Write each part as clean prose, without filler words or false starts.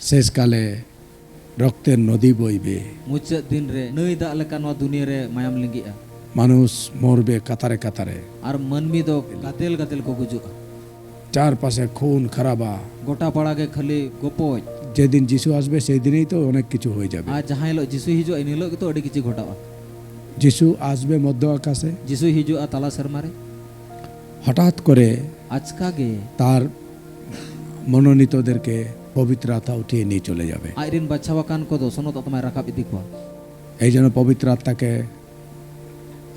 শেষকালে রক্তের নদী বইবে, मुचाद दिन रे नई दा लेका नवा दुनिया रे मायाम लिंगिया মানুষ মরবে কাতারে কাতারে, और मनमी दो गातेल गातेल को गुजुआ চারপাশে খুন খারাবা। गोटा पड़ा के खाली गोपोज যেদিন যিশু আসবে সেই দিনেই তো অনেক কিছু হয়ে যাবে। आज जहां लो जिसु हिजो इन लो तो अड़ी किछि घटावा যিশু আসবে মধ্য আকাশে, जिसु हिजो आ ताला शर्मा रे হঠাৎ করে आजका गे তার মনোনীতদেরকে পবিত্র আত্মা উঠিয়ে নিয়ে চলে যাবে। आयरिन बच्चावाकान को दो सोनो ततमा राकाब इदी को এই জন্য পবিত্র আত্মাকে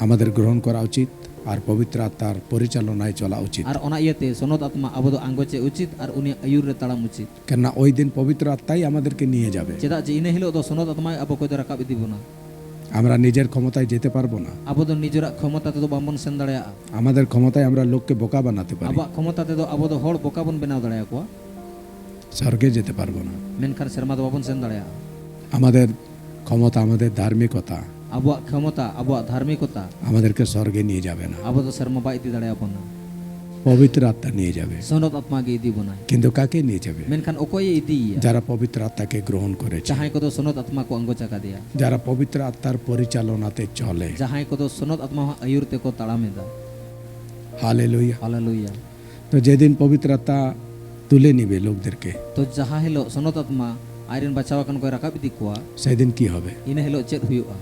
আমাদের গ্রহণ করা উচিত আর পবিত্র আত্মার পরিচালনায় চলা উচিত। और ओना इयते सोनो ततमा अब दो आंगोचे उचित और उनी आयुर रे ताड़ाम उचित কেননা ওই দিন পবিত্র আত্মাই আমাদেরকে নিয়ে যাবে। चेदा जे इने हिलो दो सोनो ततमा अब को दो राकाब इदी बोना আমরা নিজের ক্ষমতায় যেতে পারবো না। अब दो निजरा क्षमता ते दो बामन सेन दाड़या আমাদের ক্ষমতায় আমরা লোককে বোকা বানাতে পারি, अब क्षमता ते दो अब दो होड़ बोकाबन बनाव दाड़या को স্বর্গে যেতে পারবো না। मेनखान शर्मा दो बाबन सेन दाड़या আমাদের ক্ষমতা, আমাদের ধার্মিকতা अब क्षमता अब धार्मिकता আমাদেরকে স্বর্গে নিয়ে যাবে না, अब दो शर्मा बा इदी दाड़या बोना পবিত্র আত্মা নিয়ে যাবে। सोनो आत्मा गे इदी बोना কিন্তু কাকে নিয়ে যাবে? मेनखान ओकोय इदी যারা পবিত্র আত্মাকে গ্রহণ করেছে, जहां को दो सोनो आत्मा को अंगोचा का दिया যারা পবিত্র আত্মার পরিচালনাতে চলে। जहां को दो सोनो आत्मा आयुर ते को ताड़ामेदा হালেলুয়া। हालेलुया তো যেদিন পবিত্র আত্মা তুলে নিবে লোকদেরকে, तो जहां हिलो सोनो आत्मा आयरन बचावाकन को राकाब इदी को সেদিন কি হবে? इन हिलो चेत हुआ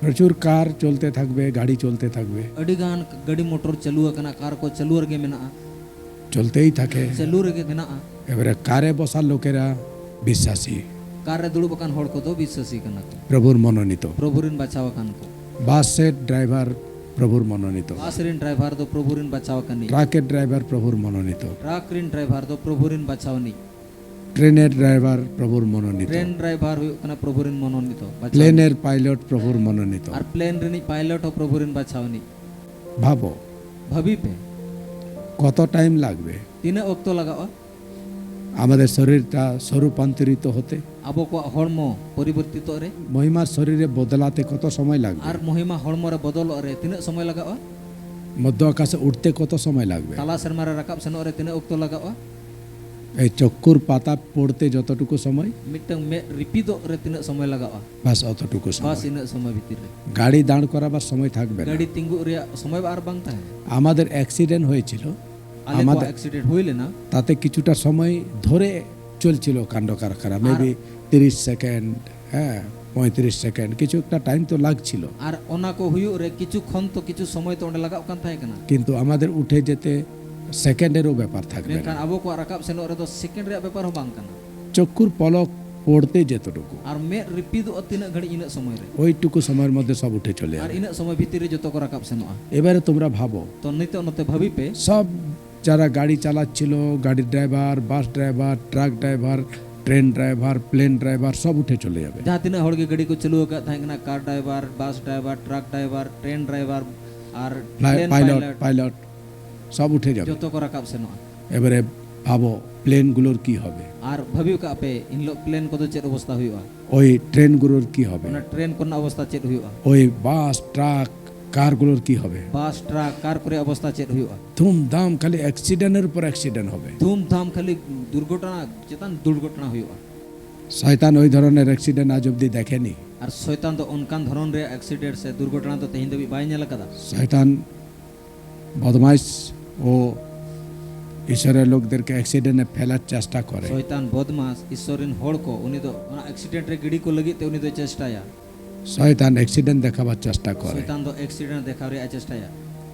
প্রচুর কার চলতে থাকবে, গাড়ি চলতে থাকবে, अडिगान गड़ी मोटर चालू कना कार को चालू रगे मेना চলতেই থাকে। चालू रगे मेना এবারে কারে বসা লোকেরা বিশ্বাসী, कार रे दुड़ुब कान होड़ को दो विश्वासी कना को প্রভুর মনোনীত। प्रभुरिन बचावाकन को বাসের ড্রাইভার প্রভুর মনোনীত, बासरिन ड्राइवर दो प्रभुरिन बचावाकनी ট্রাকের ড্রাইভার প্রভুর মনোনীত, ट्रकरिन ड्राइवर दो प्रभुरिन बचावनी ট্রেনের ড্রাইভার প্রভুর মনোনীত, ट्रेन ड्राइवर हुई कना प्रभुरिन मनोनीत প্লেনের পাইলট প্রভুর মনোনীত। और प्लेन रिनी पायलट हो प्रभुरिन बचावनी ভাবো भवी पे কত টাইম লাগবে तीन वक्त लगावा আমাদের শরীরটা স্বরূপান্তরিত হতে, अब को हड़मो परिवर्तित रे মহিমার শরীরে বদলাতে কত সময় লাগবে? और महिमा हड़मो रे बदल रे तीन समय लगावा মধ্য আকাশে উঠতে কত সময় লাগবে? ताला शर्मा रे राकाब सेनो रे तीन वक्त लगावा এই চক্ষুর পাতা পড়তে যতটুকু সময়, मिटंग में रिपीदो रे तीन समय लगावा বাস অতটুকু সময়। बस इन समय भीतर रे গাড়ি দাঁড় করাবার সময় থাকবে না। गाड़ी तिंगु रे समय बार बांगता है আমাদের অ্যাক্সিডেন্ট হয়েছিল, आले को আমাদের एक्सीडेंट हुई लेना তাতে কিছুটা সময় ধরে চলছিল কাণ্ড কারখানা, মেবি 30 সেকেন্ড, হ্যাঁ 35 সেকেন্ড, কিছু একটা টাইম তো লাগছিল। और ओना को हुई रे किछु खन तो किछु समय तो लगाव कान थाय कना কিন্তু আমাদের उठे যেতে সেকেন্ডেরও ব্যাপার থাকবে না। मेनखान अब को राकाब सेनो रे तो सेकंड रे व्यापार हो बांग कना চক্ষুর পলক পড়তে যেতটুকু, और में रिपीदो तीन घड़ी इन समय रे ওইটুকু সময়ের মধ্যে সব উঠে চলে और যাবে। इन समय भीतर रे जतो को राकाब सेनो এবারে তোমরা ভাবো, तो नित्य नते भावी पे সব যারা গাড়ি চালাচ্ছিল, গাড়ির driver, bus driver, truck driver, train driver, plane driver, সব উঠে চলে যাবে। जहां तीन हड़ के गाड़ी को चलू का थाय कना car driver bus driver truck driver train driver और प्लेन পাইলট पायलट পাইলট সব উঠে যাবে। जतो को राकाब सेनो এবারে ভাবো প্লেনগুলোর কি হবে, और भावी का पे इन लोग प्लेन को तो चेत अवस्था हुआ ওই ট্রেনগুলোর কি হবে, ओना ट्रेन को अवस्था चेत हुआ ওই বাস ট্রাক কারগুলোর কি হবে। बस ट्रक कार करे अवस्था चेत हुआ ধুমধাম খালি অ্যাক্সিডেন্টের উপর অ্যাক্সিডেন্ট হবে। धूमधाम खाली दुर्घटना चेतन दुर्घटना हुआ শয়তান ওই ধরনের অ্যাক্সিডেন্ট আজ অব্দি দেখেনি। और शैतान तो उनकान धरन रे एक्सीडेंट से दुर्घटना तो तेहिन देबी बाय नेला कदा শয়তান বদমাইশ ও ঈশ্বরের লোকদেরকে অ্যাক্সিডেন্টে ফেলার চেষ্টা করে। शैतान बदमाश ईश्वरिन होड़ को उनी तो ओना एक्सीडेंट रे गिड़ी को लगी ते उनी तो चेष्टाया শয়তান অ্যাক্সিডেন্ট দেখাবার চেষ্টা করে, शैतान तो एक्सीडेंट देखा रे चेष्टाया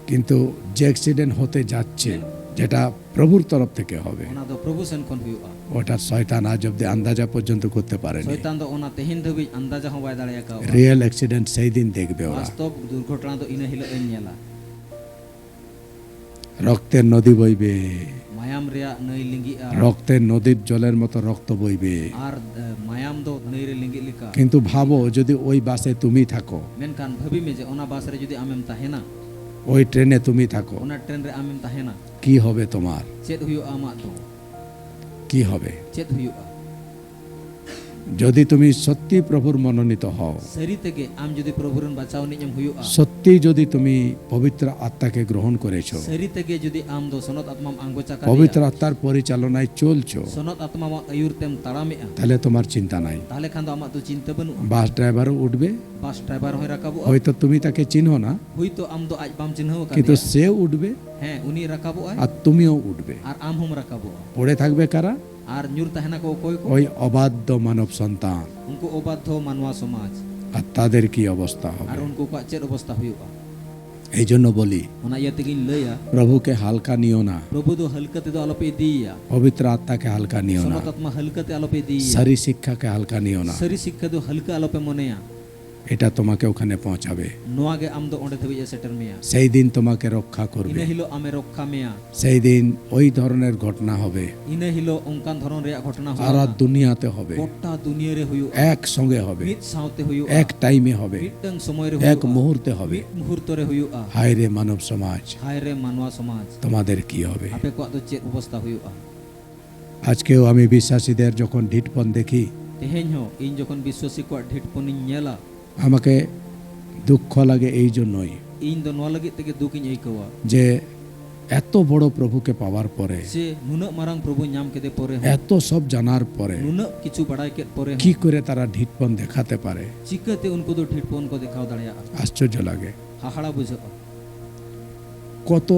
কিন্তু যে অ্যাক্সিডেंट হতে যাচ্ছে যেটা প্রভুর তরফ থেকে হবে, ओना तो प्रभु सेन कोन हुआ ওটা শয়তান আজ অব্দি আন্দাজা পর্যন্ত করতে পারেনি। शैतान तो ओना तेहिन देबी अंदाजा हो बाय दाड़या का রিয়েল অ্যাক্সিডেন্ট সেই দিন দেখবে ওরা। वास्तव दुर्घटना तो इन हिलो एन नेला রক্তের নদী বইবে, मायाम रिया नई लिंगी রক্তের নদীর জলের মতো রক্ত বইবে। और मायाम दो नई रे लिंगी लिका কিন্তু ভাবো যদি ওই বাসে তুমি থাকো, मेनखान भाभी में जे ओना बास रे जदी आमेम ताहेना ওই ট্রেনে তুমি থাকো, ओना ट्रेन रे आमेम ताहेना কি হবে তোমার? चेत हुआ आमा तो কি হবে? चेत हुआ যদি তুমি সত্যি প্রভুর মনোনীত হও, sari tege am jodi Prabhu ren bachaw ni nyam huyu'a, সত্যি যদি তুমি পবিত্র আত্মাকে গ্রহণ করেছো, sari tege jodi am do sonot atmam anggocha পবিত্র kadiya, আত্মার পরিচালনায় চলছো, sonot atmam ayur tem tarami'a, তাহলে তোমার চিন্তা নাই। তাহলে খান do amak do চিন্তা banu'a, বাস ড্রাইভারও উঠবে, bus driver hoy rakabu'a, হয়তো তুমি তাকে চিনো না, hoyto am do aj bam chinhaw কিন্তু kadiya, সে উঠবে he uni rakabu'a আর তুমিও উঠবে। ar am hum rakabu'a, পড়ে থাকবে কারা? আর nyur tahena ko okoy ko ওই অবাধ্য মানব সন্তান। unku obadho manwa somaj, আর তাদের কি অবস্থা ar হবে? unku ko chet obostha huyu'a, এই জন্য বলি, ona iya tegi laya প্রভুকে হালকা নিও না, Prabhu do halkate do alope diya, পবিত্র আত্মাকে হালকা নিও না, sonot atma halkate alope diya, সারি শিক্ষাকে হালকা নিও না। sari sikha do halka alope moneya, এটা তোমাকে ওখানে পৌঁছাবে। noa ge am do onde thabi setter meya, সেই দিন তোমাকে রক্ষা করবে, ina hilo ame rokha meya, সেই দিন ওই ধরনের ঘটনা হবে, ina hilo onkan dhoron reya ghotona সারা hoya, দুনিয়াতে হবে, gotta duniya re huyu'a, একসঙ্গে হবে, mit saute huyu'a, এক টাইমে হবে, mittang somoy re এক huyu'a, মুহূর্তে হবে। mit muhurto re huyu'a, হায় রে মানব সমাজ, hai re manwa somaj, তোমাদের কি হবে? ape ko do chet obostha huyu'a, আজকেও আমি বিশ্বাসীদের যখন ঢিটপন দেখি, teheny ho in jokon biswasi ko dhit ponin nyela, আমাকে দুঃখ লাগে এই জন্যই in do noa lagi tege dukin eikawa, যে এত বড় প্রভুকে পাওয়ার পরে, se nunak marang Prabhu nyam kede pore ho, এত সব জানার পরে nunak kichu badai ket pore ho, কি করে তারা ঢিটপন দেখাতে পারে? chikate unku do dhit pon ko dekhaw dareya, আশ্চর্য লাগে। hahara bujha'a, কত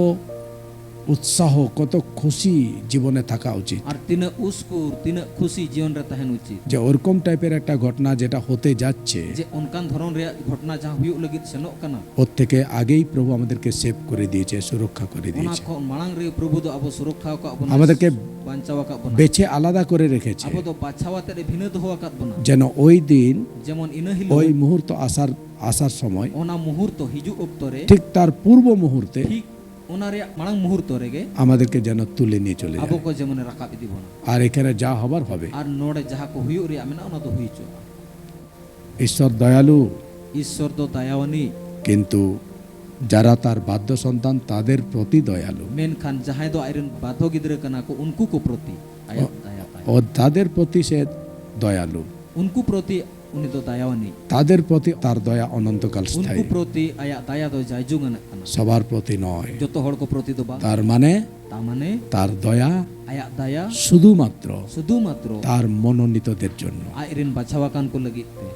উৎসাহ, কত খুশি জীবনে থাকা উচিত, আর tina uskur tina khushi jion re tahen uchit, যে ওরকম টাইপের একটা ঘটনা যেটা হতে যাচ্ছে, যে অনকান ধরন রে ঘটনা যা হুয়ুগ লাগিত সেনক কানা, ওর থেকে আগেই প্রভু আমাদেরকে সেভ করে দিয়েছে, সুরক্ষা করে ona দিয়েছে, ko marang re Prabhu do abo surakha ka abona, আমাদেরকে banchawa ka abona, বেছে আলাদা করে রেখেছে, abo do bachawate re bhina do howa kat bona, যেন ওই দিন, যেমন ina hilo ওই মুহূর্ত আসার সময়, ona muhurto hiju oktore ঠিক তার পূর্ব মুহূর্তে ঠিক ona re marang muhurto rege আমাদেরকে যেন তুলে নিয়ে চলে abo যায়। ko jemon rakab idibona, আর এখানে যা হবার হবে। আর node jaha ko হুয়ুগ re amena ona do huicho, ঈশ্বর দয়ালু, ঈশ্বর do dayawani, কিন্তু যারা তার বাধ্য সন্তান তাদের প্রতি দয়ালু, menkan jahay do airen badho gidre kana ko unku ko proti ayat daya tay, ও তাদের প্রতি সে দয়ালু, unku proti uni do dayawani, তাদের প্রতি তার দয়া অনন্তকাল unku স্থায়ী, proti ayat daya do jayjung anak kana, সবার প্রতি নয়। joto hor ko proti do ba, তার মানে ta mane তার দয়া ayat daya শুধুমাত্র শুধুমাত্র তার মনোনীতদের জন্য। airin bachawakan ko lagi te,